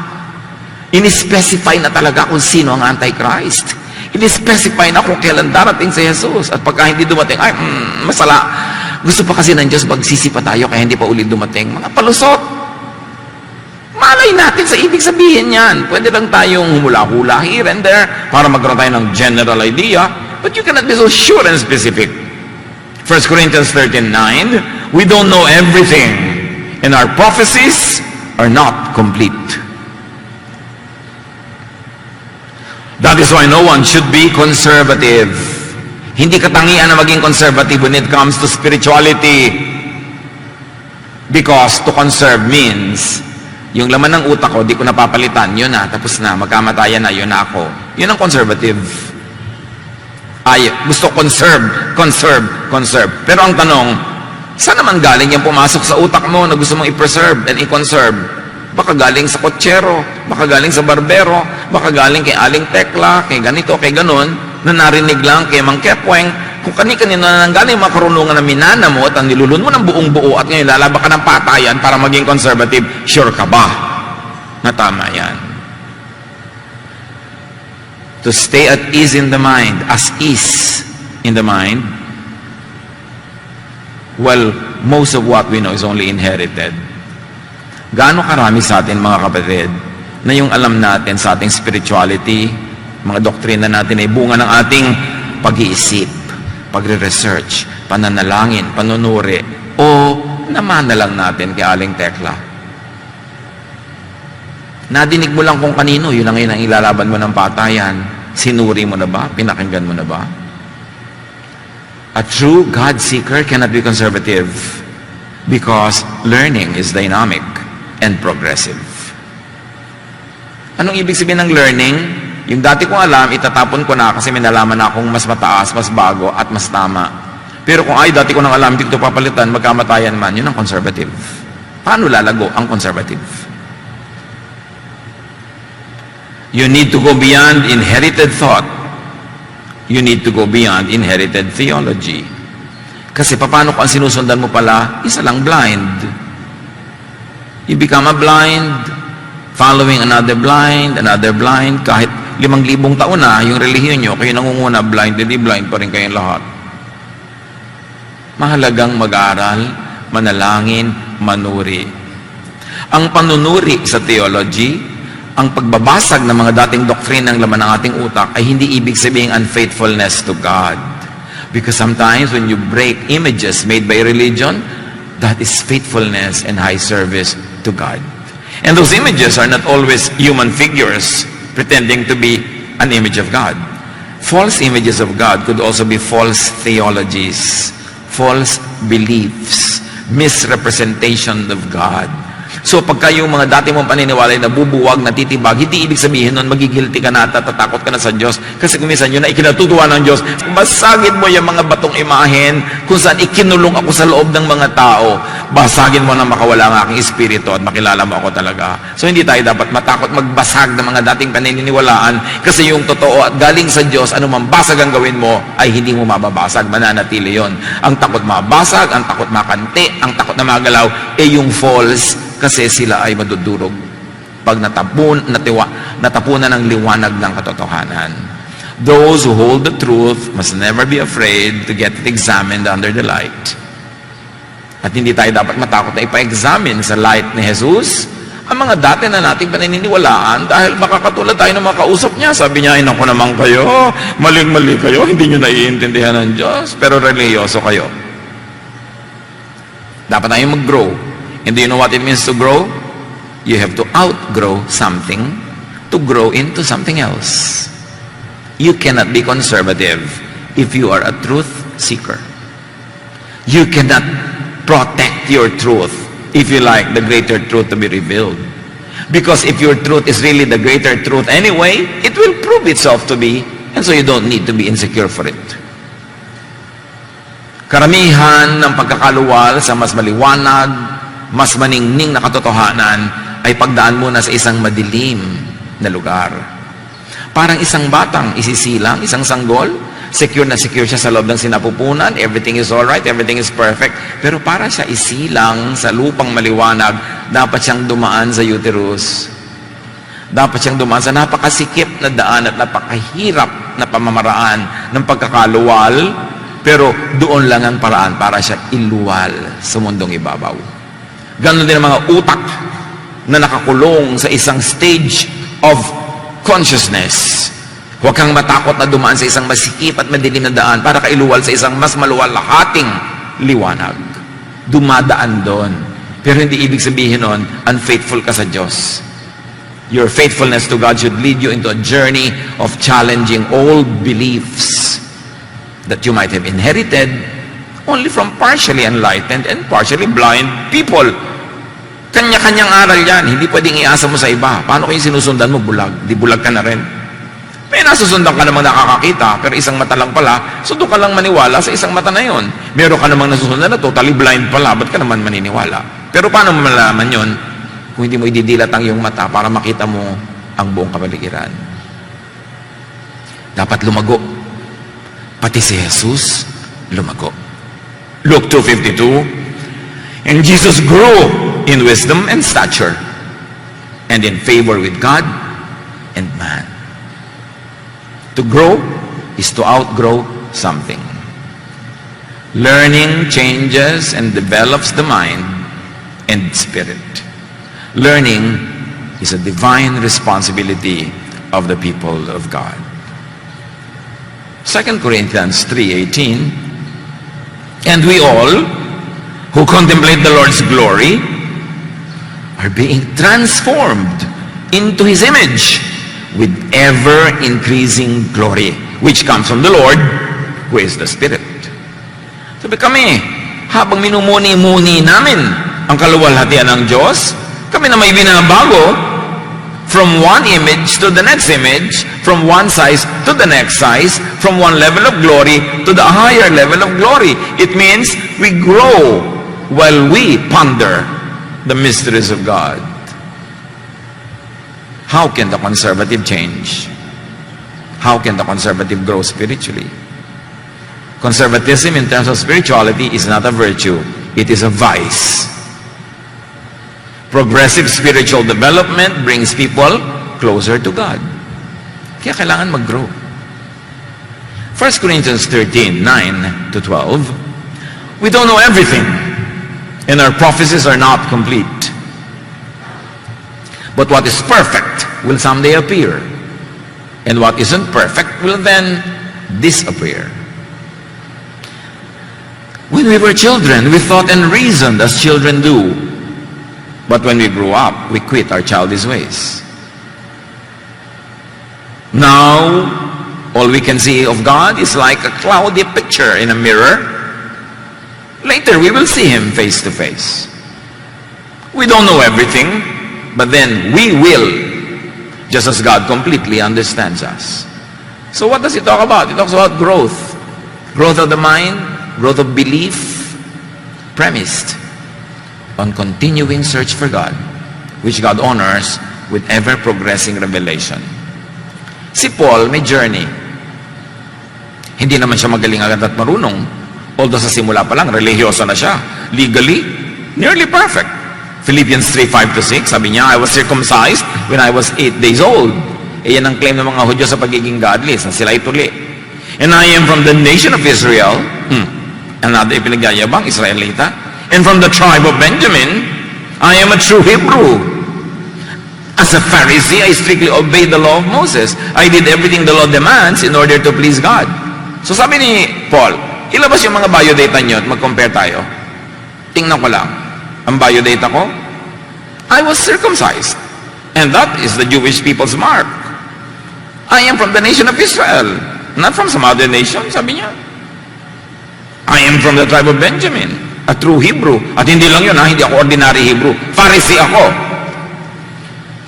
Ini-specify na talaga kung sino ang Antichrist. Ini-specify na kung kailan darating si Jesus. At pagka hindi dumating, masala. Gusto pa kasi ng Diyos, magsisipa tayo kaya hindi pa ulit dumating. Mga palusot. Malay natin sa ibig sabihin yan. Pwede lang tayong humula-hula here and there para magkaroon tayo ng general idea. But you cannot be so sure and specific. 1 Corinthians 13:9, we don't know everything, and our prophecies are not complete. That is why no one should be conservative. Hindi katangian na maging conservative when it comes to spirituality. Because to conserve means, yung laman ng utak ko, di ko napapalitan, yun na, tapos na, magkamatayan na, yun na ako. Yun ang conservative. Ay, gusto conserve. Pero ang tanong, saan naman galing yung pumasok sa utak mo na gusto mong i-preserve and i-conserve? Baka galing sa kotsero, baka galing sa barbero, baka galing kay Aling Tekla, kay ganito, kay ganon, na narinig lang kay Mang Kepweng. Kung kani-kanino na nanggaling mga karunungan na minana mo at ang nilulun mo ng buong buo at ngayon lalaba ka ng patayan para maging conservative, sure ka ba na tama yan? To stay at ease in the mind, as ease in the mind, well, most of what we know is only inherited. Gaano karami sa atin, mga kapatid, na yung alam natin sa ating spirituality, mga doktrina natin ay bunga ng ating pag-iisip, pagre-research, pananalangin, panunuri, o namana lang natin kay Aling Tekla. Nadinig mo lang kung kanino, yun ang ngayon ang ilalaban mo ng patayan. Sinuri mo na ba? Pinakinggan mo na ba? A true God seeker cannot be conservative because learning is dynamic and progressive. Anong ibig sabihin ng learning? Yung dati kong alam, itatapon ko na kasi may nalaman na akong mas mataas, mas bago, at mas tama. Pero kung dati ko nang alam, hindi ko ito papalitan, magkamatayan man, yun ang conservative. Paano lalago ang conservative? You need to go beyond inherited thought. You need to go beyond inherited theology. Kasi paano kung ang sinusundan mo pala, isa lang blind. You become a blind, following another blind, kahit 5,000 taon na, yung relihiyon nyo, kayo nangunguna, blind, hindi blind pa rin kayong lahat. Mahalagang mag-aral, manalangin, manuri. Ang panunuri sa theology, ang pagbabasag ng mga dating doktrina ng laman ng ating utak ay hindi ibig sabihin unfaithfulness to God. Because sometimes when you break images made by religion, that is faithfulness and high service to God. And those images are not always human figures pretending to be an image of God. False images of God could also be false theologies, false beliefs, misrepresentation of God. So pagka yung mga dati mong paniniwala ay nabubuwag, natitibag, hindi ibig sabihin nun magigilty ka na at tatakot ka na sa Diyos. Kasi kung minsan yun na ikinatutuwa ng Diyos, basagin mo yung mga batong imahen kung saan ikinulong ako sa loob ng mga tao. Basagin mo na makawala ang aking espiritu at makilala mo ako talaga. So hindi tayo dapat matakot magbasag ng mga dating paniniwalaan kasi yung totoo at galing sa Diyos, anumang basag ang gawin mo ay hindi mo mababasag, mananatili yon. Ang takot mabasag, ang takot makanti, ang takot na magalaw, yung false, kasi sila ay madudurog pag natapunan ng liwanag ng katotohanan. Those who hold the truth must never be afraid to get it examined under the light. At hindi tayo dapat matakot na ipa-examine sa light ni Jesus ang mga dati na nating paniniwalaan dahil makakatulad tayo ng mga kausap niya. Sabi niya, naku naman kayo, maling-mali kayo, hindi nyo naiintindihan ng Diyos, pero religyoso kayo. Dapat tayong mag-grow. And do you know what it means to grow? You have to outgrow something to grow into something else. You cannot be conservative if you are a truth seeker. You cannot protect your truth if you like the greater truth to be revealed. Because if your truth is really the greater truth anyway, it will prove itself to be, and so you don't need to be insecure for it. Karamihan ng pagkakaluwal sa mas maliwanag, mas maningning na katotohanan ay pagdaan muna sa isang madilim na lugar. Parang isang batang isisilang, isang sanggol, secure na secure siya sa loob ng sinapupunan, everything is alright, everything is perfect, pero para siya isilang sa lupang maliwanag, dapat siyang dumaan sa uterus. Dapat siyang dumaan sa napakasikip na daan at napakahirap na pamamaraan ng pagkakaluwal, pero doon lang ang paraan para siya iluwal sa mundong ibabaw. Ganon din ang mga utak na nakakulong sa isang stage of consciousness. Huwag kang matakot na dumaan sa isang masikip at madilim na daan para kailuwal sa isang mas maluwalhating liwanag. Dumadaan doon. Pero hindi ibig sabihin nun, unfaithful ka sa Diyos. Your faithfulness to God should lead you into a journey of challenging old beliefs that you might have inherited only from partially enlightened and partially blind people. Kanya-kanyang aral yan. Hindi pwedeng iasa mo sa iba. Paano kung sinusundan mo bulag? Di bulag ka na rin. May nasusundan ka namang nakakakita, pero isang mata lang pala, so doon ka lang maniwala sa isang mata na yon. Meron ka namang nasusundan na totally blind pala, ba't ka naman maniniwala? Pero paano mo malalaman yon kung hindi mo ididilat ang iyong mata para makita mo ang buong kapaligiran? Dapat lumago. Pati si Jesus, lumago. Luke 2:52, and Jesus grew in wisdom and stature, and in favor with God and man. To grow is to outgrow something. Learning changes and develops the mind and spirit. Learning is a divine responsibility of the people of God. 2 Corinthians 3:18, and we all who contemplate the Lord's glory are being transformed into His image with ever-increasing glory, which comes from the Lord, who is the Spirit. Sabi kami, habang minumuni-muni namin ang kaluwalhatian ng Diyos, kami na may binabago from one image to the next image, from one size to the next size, from one level of glory to the higher level of glory. It means we grow while we ponder the mysteries of God. How can the conservative change? How can the conservative grow spiritually? Conservatism in terms of spirituality is not a virtue. It is a vice. Progressive spiritual development brings people closer to God. Kaya kailangan mag-grow. 1 Corinthians 13:9-12, we don't know everything, and our prophecies are not complete. But what is perfect will someday appear, and what isn't perfect will then disappear. When we were children, we thought and reasoned as children do. But when we grew up, we quit our childish ways. Now, all we can see of God is like a cloudy picture in a mirror. Later, we will see Him face to face. We don't know everything, but then we will, just as God completely understands us. So what does it talk about? It talks about growth. Growth of the mind, growth of belief, premised on continuing search for God, which God honors with ever-progressing revelation. Si Paul may journey. Hindi naman siya magaling agad at marunong. Although sa simula pa lang, religyoso na siya. Legally, nearly perfect. Philippians 3:5-6, sabi niya, I was circumcised when I was 8 days old. E yan ang claim ng mga Hudyo sa pagiging godly, sa sila ituli. And I am from the nation of Israel. Another ipinagyayabang, Israelita. And from the tribe of Benjamin, I am a true Hebrew. As a Pharisee, I strictly obeyed the law of Moses. I did everything the law demands in order to please God. So sabi ni Paul, ilabas yung mga biodata nyo at mag-compare tayo. Tingnan ko lang. Ang biodata ko, I was circumcised. And that is the Jewish people's mark. I am from the nation of Israel. Not from some other nation, sabi niya. I am from the tribe of Benjamin. A true Hebrew. At hindi lang yun, hindi ako ordinary Hebrew. Pharisee ako.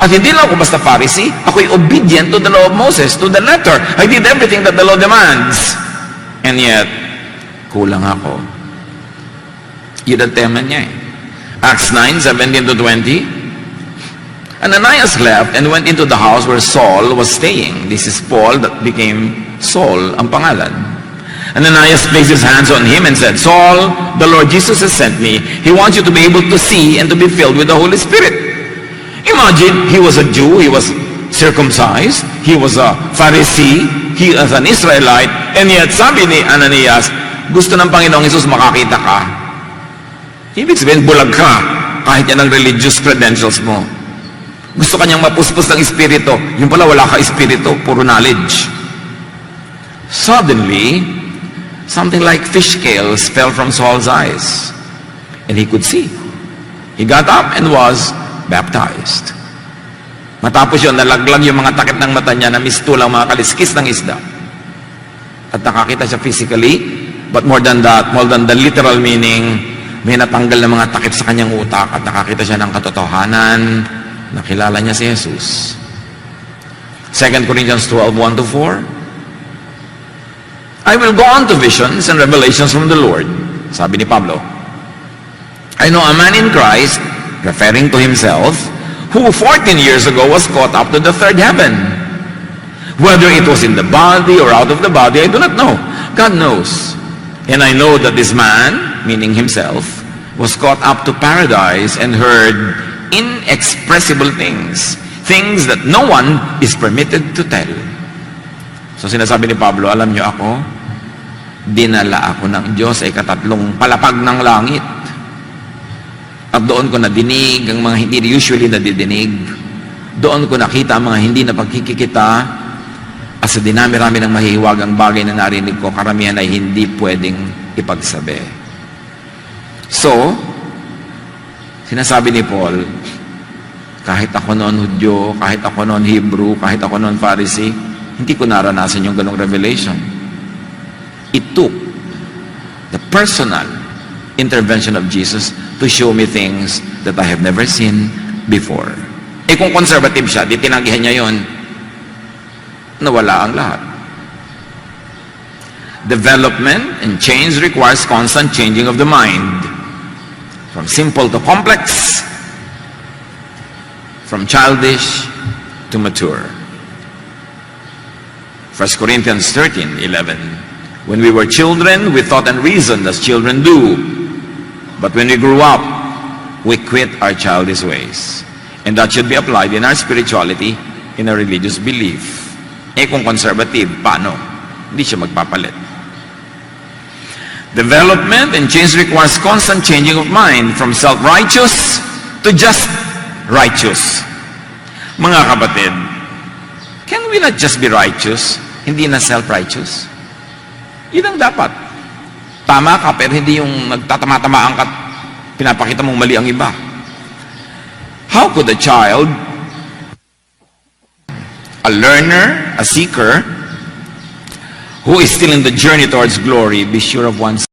At hindi lang ako basta Pharisee, ako'y obedient to the law of Moses, to the letter. I did everything that the law demands. And yet, kulang ako. Yun ang tema niya eh. Acts 9:17-20. Ananias left and went into the house where Saul was staying. This is Paul that became Saul, ang pangalan. Ananias placed his hands on him and said, Saul, the Lord Jesus has sent me. He wants you to be able to see and to be filled with the Holy Spirit. Imagine, he was a Jew, he was circumcised, he was a Pharisee, he was an Israelite, and yet sabi ni Ananias, gusto ng Panginoong Hesus makakita ka. Ibig sabihin, bulag ka, kahit yan ang religious credentials mo. Gusto kanyang mapuspos ng espiritu, yung pala wala ka espiritu, puro knowledge. Suddenly, something like fish scales fell from Saul's eyes, and he could see. He got up and was baptized. Matapos yun, nalaglag yung mga takip ng mata niya na mistulang mga kaliskis ng isda. At nakakita siya physically, but more than that, more than the literal meaning, may natanggal na mga takip sa kanyang utak at nakakita siya ng katotohanan, nakilala niya si Jesus. 2 Corinthians 12:1-4. I will go on to visions and revelations from the Lord. Sabi ni Pablo, I know a man in Christ, referring to himself, who 14 years ago was caught up to the third heaven. Whether it was in the body or out of the body, I do not know. God knows. And I know that this man, meaning himself, was caught up to paradise and heard inexpressible things, things that no one is permitted to tell. So sinasabi ni Pablo, alam niyo ako, dinala ako ng Diyos ay katatlong palapag ng langit. At doon ko nadinig ang mga hindi usually nadidinig. Doon ko nakita ang mga hindi na pagkikita. At sa dinami-rami ng mahihiwagang bagay na narinig ko, karamihan ay hindi pwedeng ipagsabi. So, sinasabi ni Paul, kahit ako noon Hudyo, kahit ako noon Hebrew, kahit ako noon Pharisee, hindi ko naranasan yung ganong revelation. It took the personal intervention of Jesus to show me things that I have never seen before. Eh kung conservative siya, di tinanggihan niya yon, nawala ang lahat. Development and change requires constant changing of the mind. From simple to complex, from childish to mature. 1 Corinthians 13:11. When we were children, we thought and reasoned as children do. But when we grew up, we quit our childish ways. And that should be applied in our spirituality, in our religious belief. Eh kung conservative, paano? Hindi siya magpapalit. Development and change requires constant changing of mind from self-righteous to just righteous. Mga kapatid, can we not just be righteous, hindi na self-righteous? Yun ang dapat. Tama ka, pero hindi yung nagtatama-tamaan ka, pinapakita mong mali ang iba. How could a child, a learner, a seeker, who is still in the journey towards glory, be sure of oneself?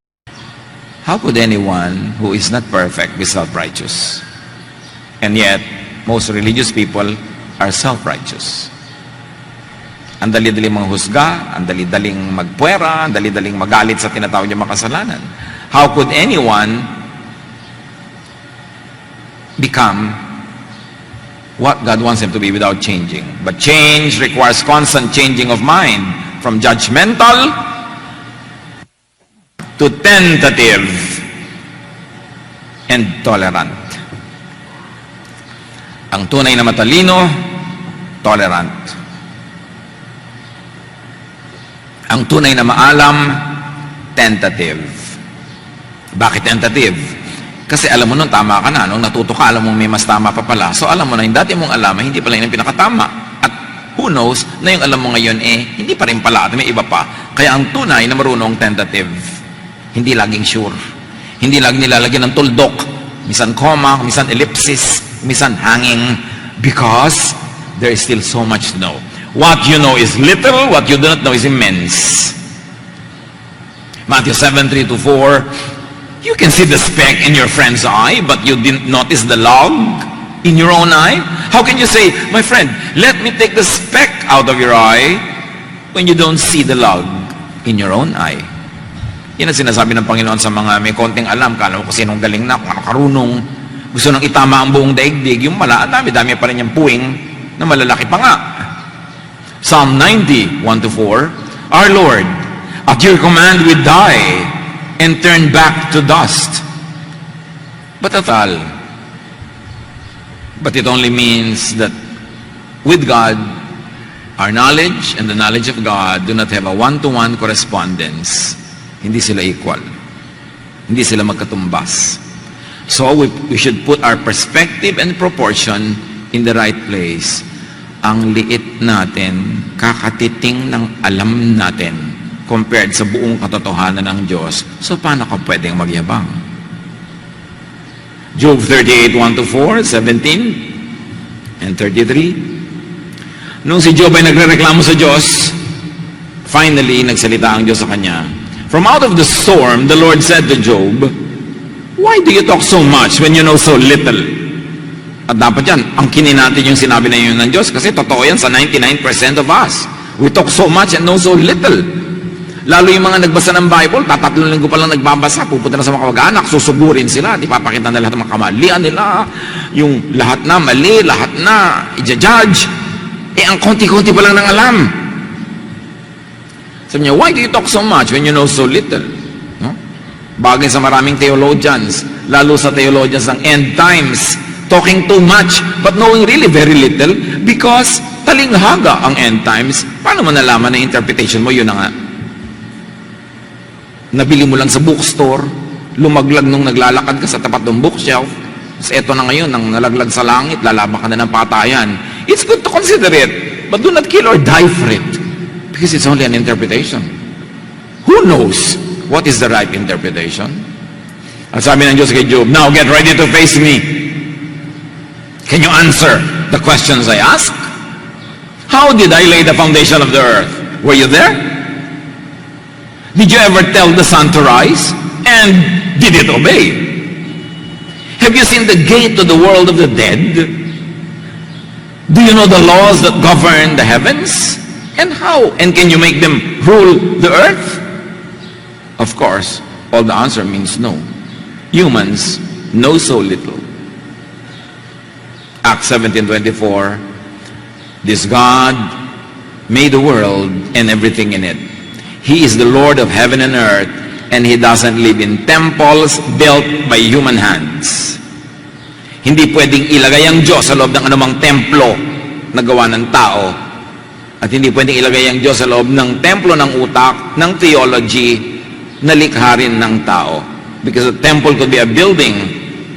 How could anyone who is not perfect be self-righteous? And yet, most religious people are self-righteous. Ang dali-daling manghusga, ang dali-daling magpuwera, ang dali-daling magalit sa tinatawag niya makasalanan. How could anyone become what God wants him to be without changing? But change requires constant changing of mind from judgmental to tentative and tolerant. Ang tunay na matalino, tolerant. Ang tunay na maalam, tentative. Bakit tentative? Kasi alam mo nun, tama ka na. Nung natuto ka, alam mo may mas tama pa pala. So alam mo na, yung dati mong alam, hindi pala yun ang pinakatama. At who knows, na yung alam mo ngayon, hindi pa rin pala, at may iba pa. Kaya ang tunay na marunong tentative. Hindi laging sure. Hindi laging nilalagyan ng tuldok. Misan comma, misan ellipsis, misan hanging. Because there is still so much to know. What you know is little, what you do not know is immense. Matthew 7:3-4, you can see the speck in your friend's eye, but you didn't notice the log in your own eye? How can you say, my friend, let me take the speck out of your eye when you don't see the log in your own eye? Yan ang sinasabi ng Panginoon sa mga may konting alam, kala mo kung sinong galing na, kung ano karunong, gusto nang itama ang buong daigdig, yung mala, dami-dami pa rin yung puwing na malalaki pa nga. Psalm 90:1-4, our Lord, at your command we die and turn back to dust. But it only means that with God, our knowledge and the knowledge of God do not have a one-to-one correspondence. Hindi sila equal. Hindi sila magkatumbas. So we should put our perspective and proportion in the right place. Ang liit natin, kakatiting ng alam natin compared sa buong katotohanan ng Diyos. So paano ka pwedeng magyabang? Job 38:1-4, 17 and 33. Nung si Job ay nagrereklamo sa Diyos, finally nagsalita ang Diyos sa kanya. From out of the storm, the Lord said to Job, why do you talk so much when you know so little? At dapat yan, angkinin natin yung sinabi na yun ng Diyos kasi totoo yan sa 99% of us. We talk so much and know so little. Lalo yung mga nagbasa ng Bible, 3 linggo pa lang nagbabasa, pupunta na sa mga kamag-anak, susugurin sila, di papakita na lahat ng mga kamalian nila, yung lahat na mali, lahat na i-judge. Ang konti-konti pa lang ng alam. Sabi niya, why do you talk so much when you know so little? No? Bagay sa maraming theologians, lalo sa theologians ng end times, talking too much but knowing really very little because talinghaga ang end times. Paano mo nalaman na interpretation mo? Yun na nga. Nabili mo lang sa bookstore, lumaglag nung naglalakad ka sa tapat ng bookshelf, so eto na ngayon, nang nalaglag sa langit, lalaban ka na ng patayan. It's good to consider it, but do not kill or die for it because it's only an interpretation. Who knows what is the right interpretation? At sabi ng Diyos kay Job, now get ready to face me. Can you answer the questions I ask? How did I lay the foundation of the earth? Were you there? Did you ever tell the sun to rise? And did it obey? Have you seen the gate to the world of the dead? Do you know the laws that govern the heavens? And how? And can you make them rule the earth? Of course, all the answer means no. Humans know so little. Acts 17:24, this God made the world and everything in it. He is the Lord of heaven and earth, and He doesn't live in temples built by human hands. Hindi pwedeng ilagay ang Diyos sa loob ng anumang templo na gawa ng tao. At hindi pwedeng ilagay ang Diyos sa loob ng templo ng utak, ng theology, na likha rin ng tao. Because a temple could be a building,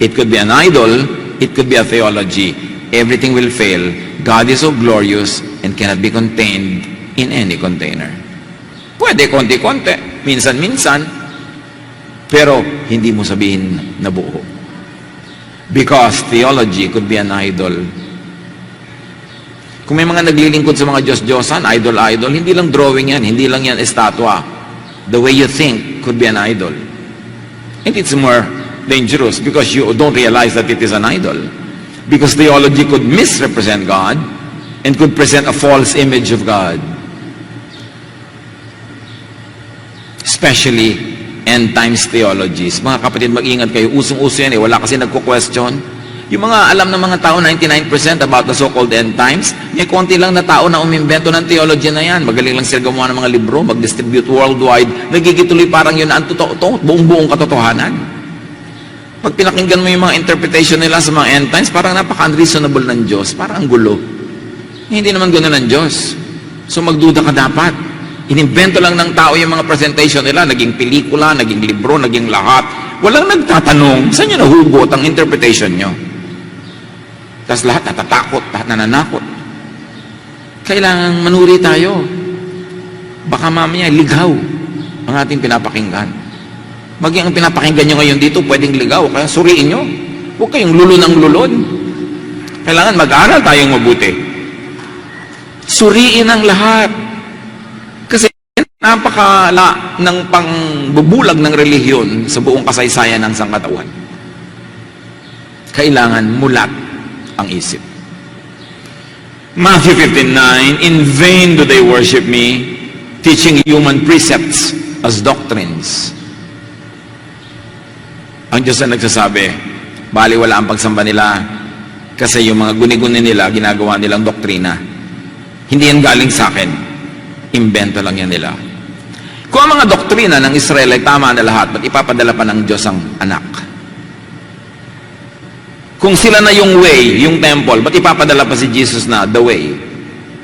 it could be an idol, it could be a theology. Everything will fail. God is so glorious and cannot be contained in any container. Pwede konti-konti, minsan-minsan, pero hindi mo sabihin na buo. Because theology could be an idol. Kung may mga naglilingkod sa mga Diyos-Diyosan, idol-idol, hindi lang drawing yan, hindi lang yan estatwa. The way you think could be an idol. And it's more dangerous because you don't realize that it is an idol. Because theology could misrepresent God and could present a false image of God. Especially end times theologies. Mga kapatid, mag-ingat kayo. Usong-uso yan eh. Wala kasi nagko-question. Yung mga alam ng mga tao, 99% about the so-called end times, may konti lang na tao na umimbento ng theology na yan. Magaling lang sila gumawa ng mga libro, mag-distribute worldwide. Nagigituloy parang yun ang totoo, buong-buong katotohanan. Pag pinakinggan mo yung mga interpretation nila sa mga end times, parang napaka-unreasonable ng Diyos. Parang ang gulo. Hindi naman gano'n ng Diyos. So magduda ka dapat. Inimbento lang ng tao yung mga presentation nila. Naging pelikula, naging libro, naging lahat. Walang nagtatanong, saan nyo nahugot ang interpretation nyo? Tapos lahat natatakot, lahat nananakot. Kailangan manuri tayo. Baka mamaya ligaw ang ating pinapakinggan. Maging ang pinapakinggan nyo ngayon dito, pwedeng ligaw. Kaya suriin nyo. Huwag kayong lulon ng lulon. Kailangan mag-aral tayong mabuti. Suriin ang lahat. Kasi napakala ng pangbubulag ng relihiyon sa buong kasaysayan ng sangkatawan. Kailangan mulat ang isip. Matthew 15:9, in vain do they worship me, teaching human precepts as doctrines. Ang Diyos na nagsasabi, baliwala ang pagsamba nila kasi yung mga guni-guni nila, ginagawa nilang doktrina. Hindi yan galing sa akin. Imbento lang yan nila. Kung ang mga doktrina ng Israel ay tama na lahat, ba't ipapadala pa ng Diyos ang anak? Kung sila na yung way, yung temple, ba't ipapadala pa si Jesus na the way?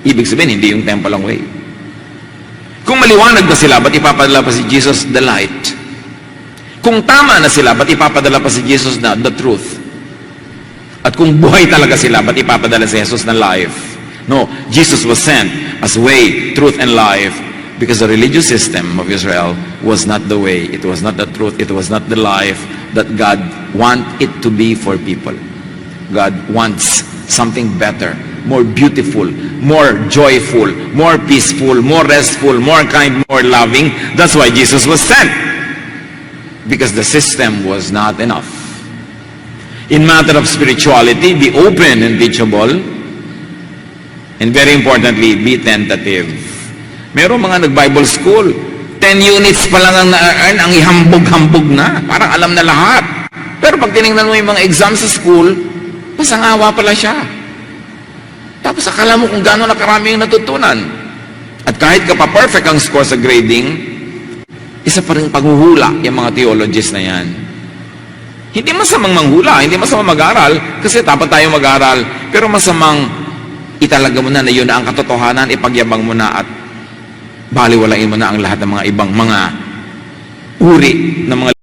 Ibig sabihin, hindi yung temple ang way. Kung maliwanag na sila, ba't ipapadala pa si Jesus the light? Kung tama na sila, ba't ipapadala pa si Jesus na the truth? At kung buhay talaga sila, ba't ipapadala si Jesus na life? No, Jesus was sent as way, truth, and life because the religious system of Israel was not the way, it was not the truth, it was not the life that God wants it to be for people. God wants something better, more beautiful, more joyful, more peaceful, more restful, more kind, more loving. That's why Jesus was sent. Because the system was not enough. In matter of spirituality, be open and teachable. And very importantly, be tentative. Merong mga nag-Bible school, 10 units pa lang ang na-earn, ang ihambog-hambog na. Parang alam na lahat. Pero pag tinignan mo yung mga exam sa school, masangawa pala siya. Tapos akala mo kung gano'n na karami yung natutunan. At kahit ka pa perfect ang score sa grading, isa pa rin paghuhula yung mga theologies na yan. Hindi masamang manghula, hindi masamang mag-aral, kasi dapat tayo mag-aral, pero masamang italaga mo na yun na ang katotohanan, ipagyabang mo na at baliwalain mo na ang lahat ng mga ibang mga uri ng mga